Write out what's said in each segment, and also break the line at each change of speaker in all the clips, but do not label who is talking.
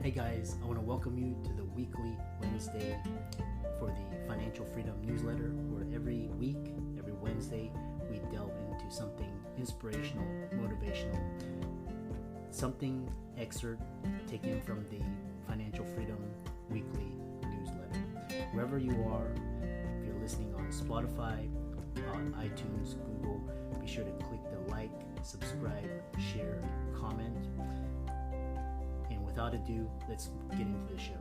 Hey guys, I want to welcome you to the weekly Wednesday for the Financial Freedom newsletter, where every week, every Wednesday, we delve into something inspirational, motivational, something excerpt taken from the Financial Freedom weekly newsletter. Wherever you are, if you're listening on Spotify, on iTunes, Google, be sure to click the like, subscribe, share, comment. And without ado, let's get into the show.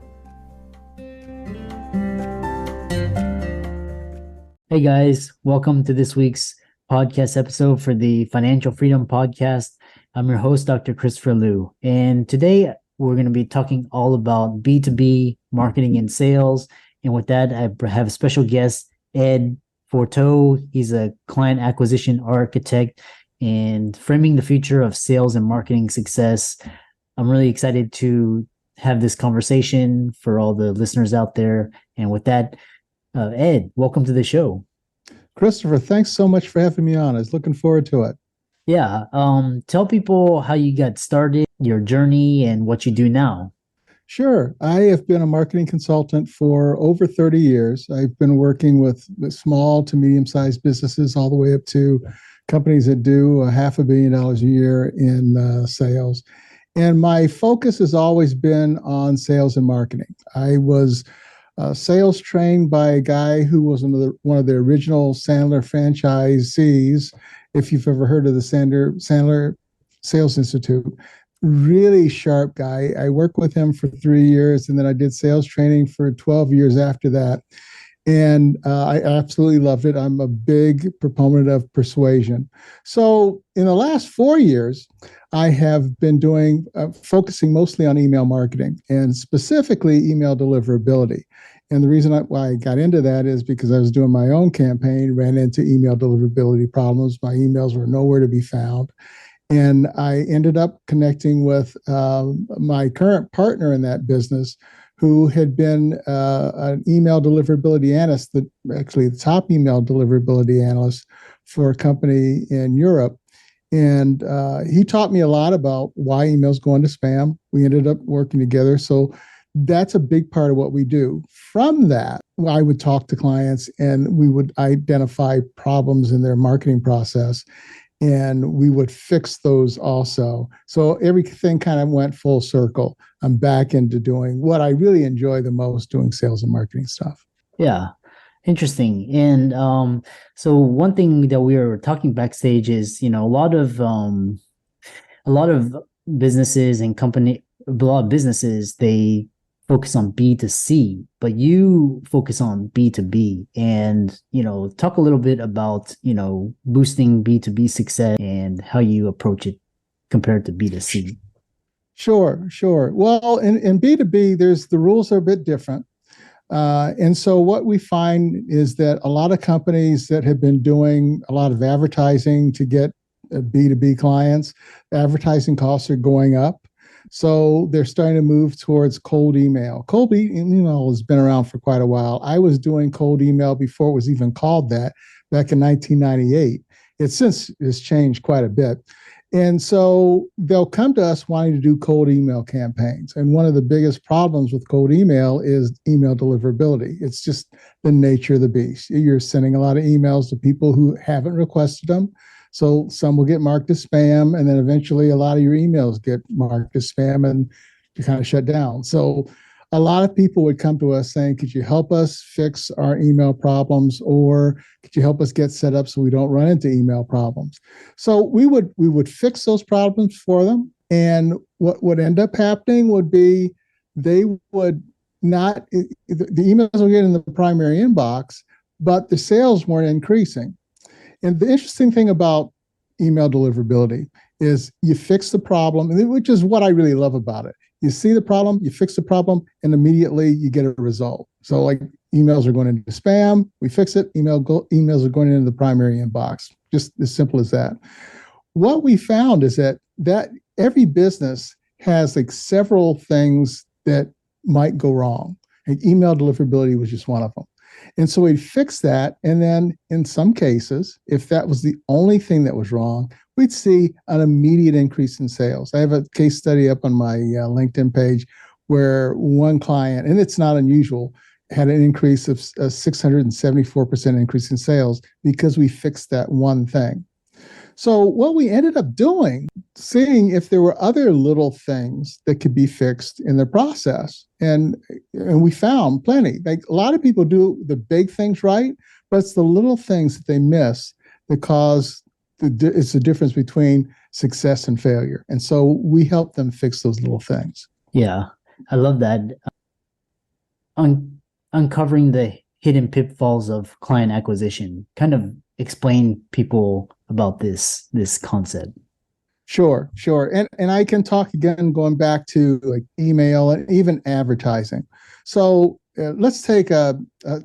Hey guys, welcome to this week's podcast episode for the Financial Freedom Podcast. I'm your host, Dr. Christopher Liu. And today we're going to be talking all about B2B marketing and sales. And with that, I have a special guest, Ed Forteau. He's a client acquisition architect and framing the future of sales and marketing success. I'm really excited to have this conversation for all the listeners out there. And with that, Ed, welcome to the show.
Christopher, thanks so much for having me on. I was looking forward to it.
Yeah. Tell people how you got started, your journey, and what you do now.
Sure. I have been a marketing consultant for over 30 years. I've been working with small to medium-sized businesses all the way up to companies that do $500 million a year in sales. And my focus has always been on sales and marketing. I was sales trained by a guy who was one of the original Sandler franchisees, if you've ever heard of the Sandler Sales Institute. Really sharp guy. I worked with him for 3 years, and then I did sales training for 12 years after that. And I absolutely loved it. I'm a big proponent of persuasion. So in the last 4 years, I have been focusing mostly on email marketing and specifically email deliverability. And the reason why I got into that is because I was doing my own campaign, ran into email deliverability problems. My emails were nowhere to be found. And I ended up connecting with my current partner in that business, who had been an email deliverability analyst, actually the top email deliverability analyst for a company in Europe. And he taught me a lot about why emails go into spam. We ended up working together. So that's a big part of what we do. From that, I would talk to clients and we would identify problems in their marketing process, and we would fix those also. So everything kind of went full circle. I'm back into doing what I really enjoy the most, doing sales and marketing stuff.
Yeah, interesting. And so one thing that we were talking backstage is, a lot of businesses and a lot of businesses, they focus on B2C, but you focus on B2B. And, talk a little bit about, boosting B2B success and how you approach it compared to B2C.
Sure. Well, in B2B, the rules are a bit different. And so what we find is that a lot of companies that have been doing a lot of advertising to get B2B clients, advertising costs are going up. So they're starting to move towards cold email. Cold email has been around for quite a while. I was doing cold email before it was even called that, back in 1998. It since has changed quite a bit. And so they'll come to us wanting to do cold email campaigns. And one of the biggest problems with cold email is email deliverability. It's just the nature of the beast. You're sending a lot of emails to people who haven't requested them. So some will get marked as spam, and then eventually a lot of your emails get marked as spam and you kind of shut down. So a lot of people would come to us saying, could you help us fix our email problems, or could you help us get set up so we don't run into email problems? So we would fix those problems for them. And what would end up happening would be they would not, the emails would get in the primary inbox, but the sales weren't increasing. And the interesting thing about email deliverability is you fix the problem, which is what I really love about it. You see the problem, you fix the problem, and immediately you get a result. So like emails are going into spam, we fix it, emails are going into the primary inbox. Just as simple as that. What we found is that every business has like several things that might go wrong. And email deliverability was just one of them. And so we'd fix that. And then in some cases, if that was the only thing that was wrong, we'd see an immediate increase in sales. I have a case study up on my LinkedIn page where one client, and it's not unusual, had an increase of a 674% increase in sales because we fixed that one thing. So what we ended up doing, seeing if there were other little things that could be fixed in the process. And we found plenty. Like a lot of people do the big things right, but it's the little things that they miss that cause it's the difference between success and failure. And so we help them fix those little things.
Yeah, I love that. Uncovering the hidden pitfalls of client acquisition. Kind of explain people about this concept.
Sure. And I can talk again, going back to like email and even advertising. So let's take a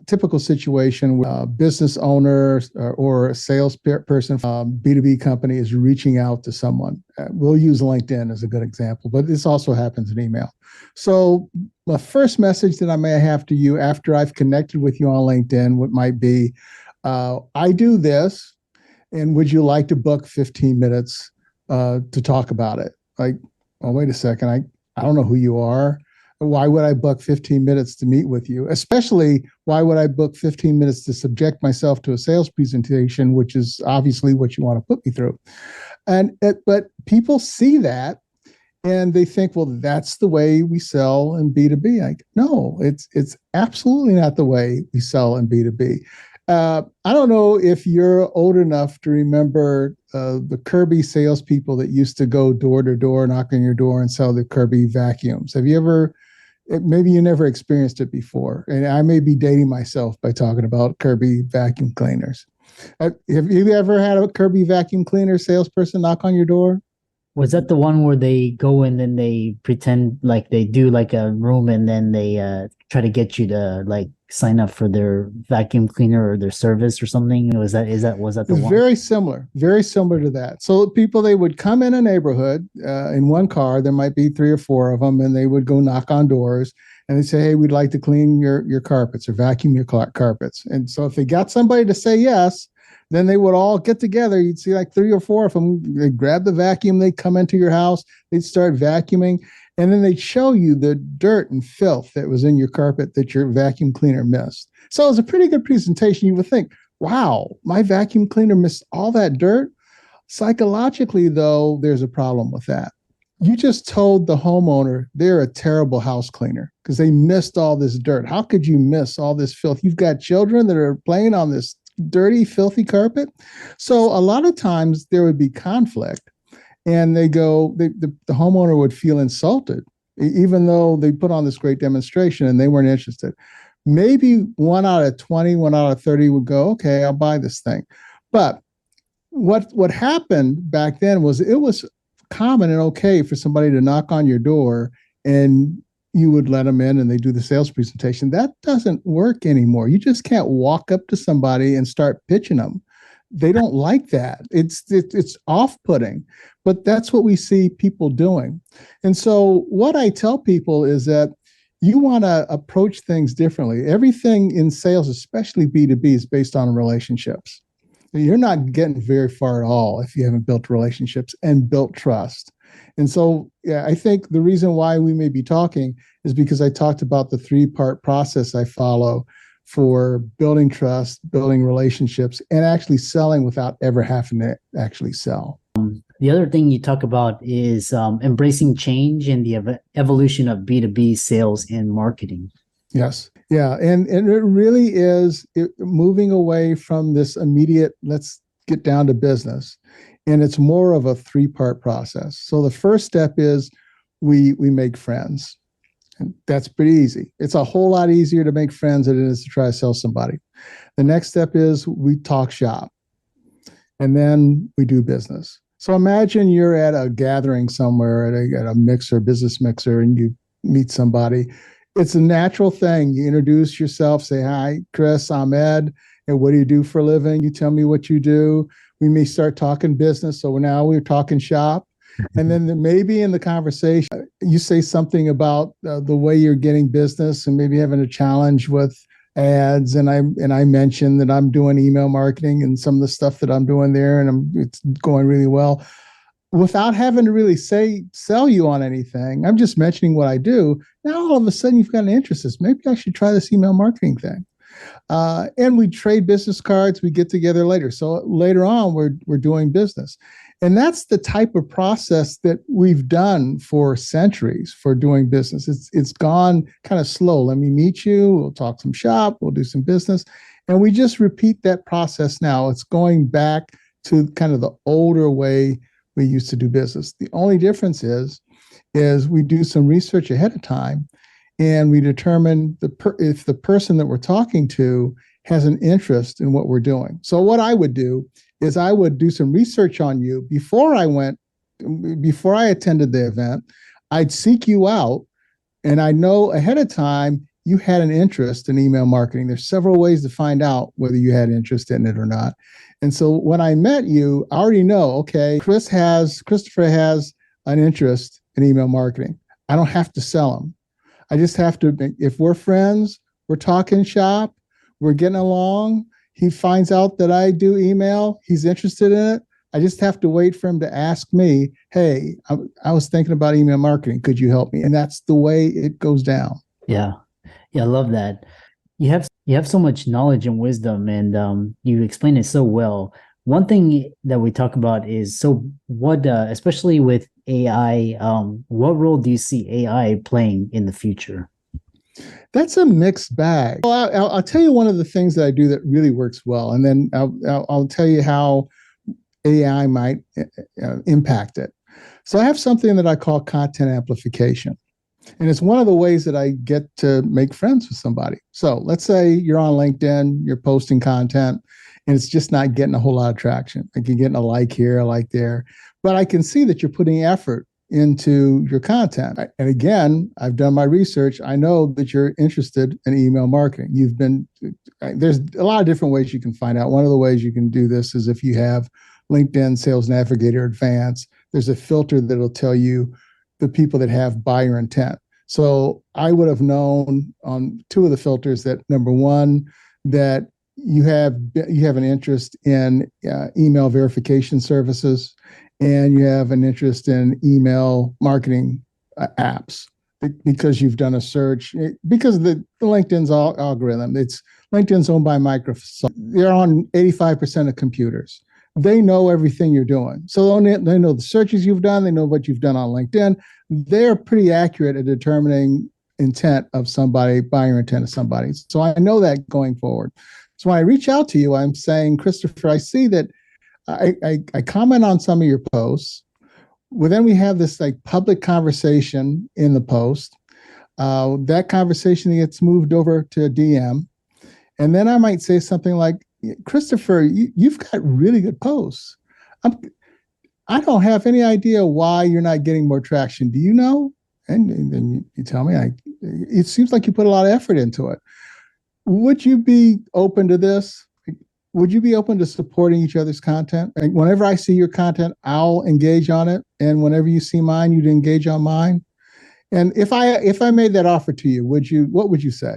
typical situation where a business owner or a salesperson from a B2B company is reaching out to someone. We'll use LinkedIn as a good example, but this also happens in email. So the first message that I may have to you after I've connected with you on LinkedIn, what might be, I do this, and would you like to book 15 minutes to talk about it? Like, oh, wait a second, I don't know who you are. Why would I book 15 minutes to meet with you? Especially, why would I book 15 minutes to subject myself to a sales presentation, which is obviously what you want to put me through? But people see that and they think, well, that's the way we sell in B2B. Like, no, it's absolutely not the way we sell in B2B. I don't know if you're old enough to remember the Kirby salespeople that used to go door to door, knock on your door and sell the Kirby vacuums. Have you ever, maybe you never experienced it before, and I may be dating myself by talking about Kirby vacuum cleaners. Have you ever had a Kirby vacuum cleaner salesperson knock on your door?
Was that the one where they go and then they pretend like they do like a room and then they try to get you to like sign up for their vacuum cleaner or their service or something? Was that the one?
Very similar to that. So people, they would come in a neighborhood in one car. There might be 3 or 4 of them, and they would go knock on doors and they say, "Hey, we'd like to clean your carpets or vacuum your carpets." And so if they got somebody to say yes, then they would all get together. You'd see like 3 or 4 of them. They'd grab the vacuum. They'd come into your house. They'd start vacuuming. And then they'd show you the dirt and filth that was in your carpet that your vacuum cleaner missed. So it was a pretty good presentation. You would think, wow, my vacuum cleaner missed all that dirt. Psychologically, though, there's a problem with that. You just told the homeowner they're a terrible house cleaner because they missed all this dirt. How could you miss all this filth? You've got children that are playing on this dirty, filthy carpet. So a lot of times there would be conflict, and the homeowner would feel insulted, even though they put on this great demonstration and they weren't interested. Maybe 1 out of 20, 1 out of 30 would go, okay, I'll buy this thing. But what happened back then was it was common and okay for somebody to knock on your door and you would let them in and they do the sales presentation. That doesn't work anymore. You just can't walk up to somebody and start pitching them. They don't like that. It's off-putting, but that's what we see people doing. And so what I tell people is that you want to approach things differently. Everything in sales, especially B2B, is based on relationships. You're not getting very far at all if you haven't built relationships and built trust. And so, yeah, I think the reason why we may be talking is because I talked about the 3-part process I follow for building trust, building relationships, and actually selling without ever having to actually sell.
The other thing you talk about is embracing change and the evolution of B2B sales and marketing.
Yes. Yeah. And it really is moving away from this immediate, let's get down to business. And it's more of a 3-part process. So the first step is we make friends. And that's pretty easy. It's a whole lot easier to make friends than it is to try to sell somebody. The next step is we talk shop. And then we do business. So imagine you're at a gathering somewhere at a mixer, business mixer, and you meet somebody. It's a natural thing. You introduce yourself, say, "Hi, Chris, I'm Ed. And what do you do for a living? You tell me what you do." We may start talking business. So now we're talking shop. And then maybe in the conversation, you say something about the way you're getting business and maybe having a challenge with ads. And I mentioned that I'm doing email marketing and some of the stuff that I'm doing there, and it's going really well. without having to really sell you on anything. I'm just mentioning what I do. Now all of a sudden you've got an interest. Maybe I should try this email marketing thing. And we trade business cards. We get together later. So later on, we're doing business. And that's the type of process that we've done for centuries for doing business. It's gone kind of slow. Let me meet you. We'll talk some shop. We'll do some business. And we just repeat that process now. It's going back to kind of the older way we used to do business. The only difference is we do some research ahead of time, and we determine if the person that we're talking to has an interest in what we're doing. So what I would do is I would do some research on you before I attended the event. I'd seek you out, and I know ahead of time you had an interest in email marketing. There's several ways to find out whether you had interest in it or not. And so when I met you, I already know, okay, Christopher has an interest in email marketing. I don't have to sell him. I just have to, if we're friends, we're talking shop, we're getting along, he finds out that I do email, he's interested in it. I just have to wait for him to ask me, hey, I was thinking about email marketing. Could you help me? And that's the way it goes down.
Yeah. Yeah, I love that. You have so much knowledge and wisdom, and you explain it so well. One thing that we talk about is, so what, especially with AI, what role do you see AI playing in the future?
That's a mixed bag. Well, I'll tell you one of the things that I do that really works well, and then I'll tell you how AI might impact it. So I have something that I call content amplification. And it's one of the ways that I get to make friends with somebody. So let's say you're on LinkedIn, you're posting content, and it's just not getting a whole lot of traction. Like you're getting a like here, a like there. But I can see that you're putting effort into your content. And again, I've done my research. I know that you're interested in email marketing. There's a lot of different ways you can find out. One of the ways you can do this is if you have LinkedIn Sales Navigator Advanced, there's a filter that'll tell you the people that have buyer intent. So I would have known on two of the filters that, number one, that you have an interest in email verification services, and you have an interest in email marketing apps because you've done a search, because the LinkedIn's algorithm. LinkedIn's owned by Microsoft. They're on 85% of computers. They know everything you're doing. So they know the searches you've done. They know what you've done on LinkedIn. They're pretty accurate at determining intent of somebody, buyer intent of somebody. So I know that going forward. So when I reach out to you, I'm saying, Christopher, I see that I comment on some of your posts. Well, then we have this like public conversation in the post. That conversation gets moved over to a DM. And then I might say something like, Christopher, you've got really good posts. I don't have any idea why you're not getting more traction. Do you know? And then you tell me, it seems like you put a lot of effort into it. Would you be open to this? Would you be open to supporting each other's content? And whenever I see your content, I'll engage on it. And whenever you see mine, you'd engage on mine. And if I made that offer to you, what would you say?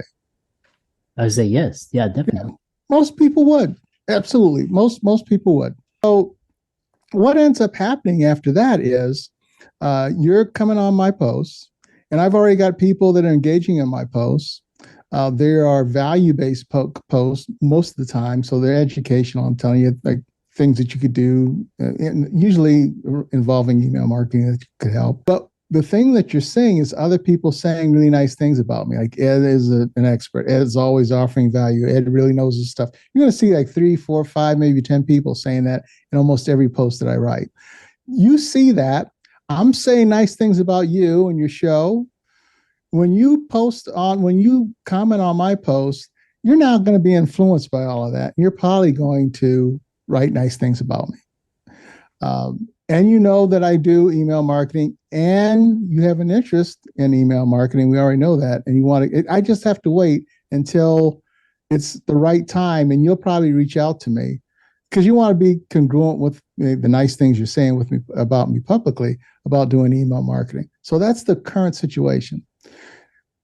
I would say yes. Yeah, definitely.
Yeah, most people would. Absolutely. Most people would. So what ends up happening after that is you're coming on my posts, and I've already got people that are engaging in my posts. There are value-based posts most of the time, so they're educational. I'm telling you, like things that you could do, usually involving email marketing that could help. But the thing that you're seeing is other people saying really nice things about me. Like Ed is an expert. Ed's always offering value. Ed really knows his stuff. You're going to see like 3, 4, 5, maybe 10 people saying that in almost every post that I write. You see that. I'm saying nice things about you and your show. When you comment on my post, you're not going to be influenced by all of that. You're probably going to write nice things about me. And you know that I do email marketing, and you have an interest in email marketing. We already know that. And you want to, I just have to wait until it's the right time, and you'll probably reach out to me because you want to be congruent with the nice things you're saying with me about me publicly about doing email marketing. So that's the current situation.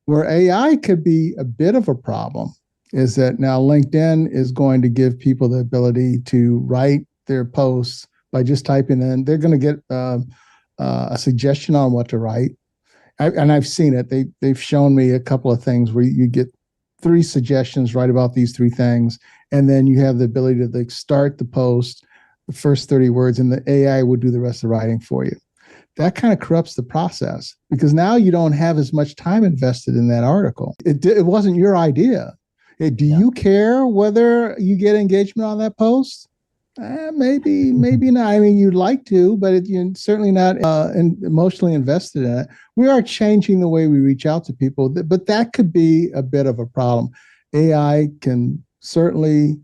Where AI could be a bit of a problem is that now LinkedIn is going to give people the ability to write their posts by just typing in. They're going to get a suggestion on what to write. And I've seen it. They've shown me a couple of things where you get 3 suggestions, write about these 3 things, and then you have the ability to like start the post, the first 30 words, and the AI will do the rest of the writing for you. That kind of corrupts the process because now you don't have as much time invested in that article. It wasn't your idea. Do you care whether you get engagement on that post? Maybe not. I mean, you'd like to, but you're certainly not emotionally invested in it. We are changing the way we reach out to people, but that could be a bit of a problem. AI can certainly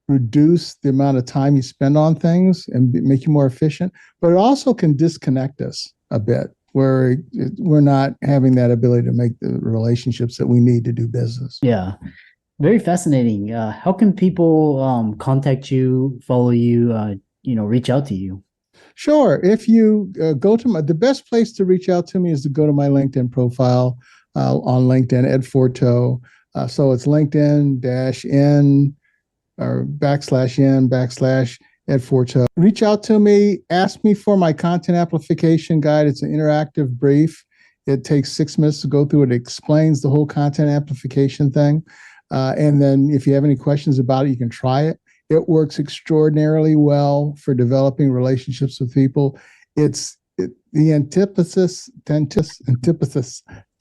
reduce the amount of time you spend on things and make you more efficient, but it also can disconnect us a bit where we're not having that ability to make the relationships that we need to do business.
Yeah. Very fascinating. How can people contact you, follow you, reach out to you?
Sure. If you go to the best place to reach out to me is to go to my LinkedIn profile on LinkedIn, Ed Forteau. So it's LinkedIn-n or /n/ Ed Forteau. Reach out to me. Ask me for my content amplification guide. It's an interactive brief. It takes 6 minutes to go through. It explains the whole content amplification thing. And then if you have any questions about it, you can try it. It works extraordinarily well for developing relationships with people. It's the antithesis.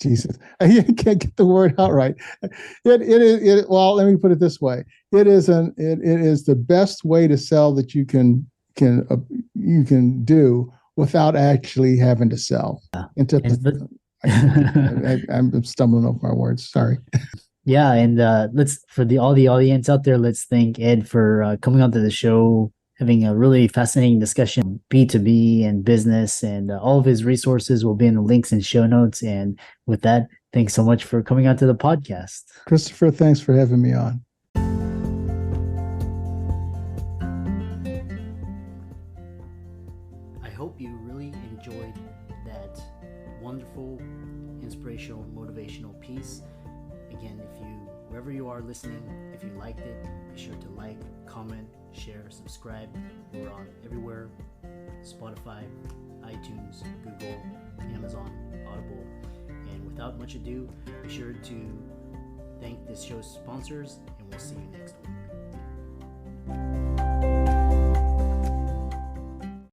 Jesus, I can't get the word out right. Well, let me put it this way. It is the best way to sell that you can do without actually having to sell. Antithesis. I'm stumbling over my words. Sorry.
Yeah, and let's all the audience out there, let's thank Ed for coming onto the show, having a really fascinating discussion, B2B and business, and all of his resources will be in the links and show notes. And with that, thanks so much for coming onto the podcast.
Christopher, thanks for having me on.
I hope you really enjoyed that wonderful, inspirational, motivational piece. Again, wherever you are listening, if you liked it, be sure to like, comment, share, subscribe. We're on everywhere: Spotify, iTunes, Google, Amazon, Audible. And without much ado, be sure to thank this show's sponsors, and we'll see you next week.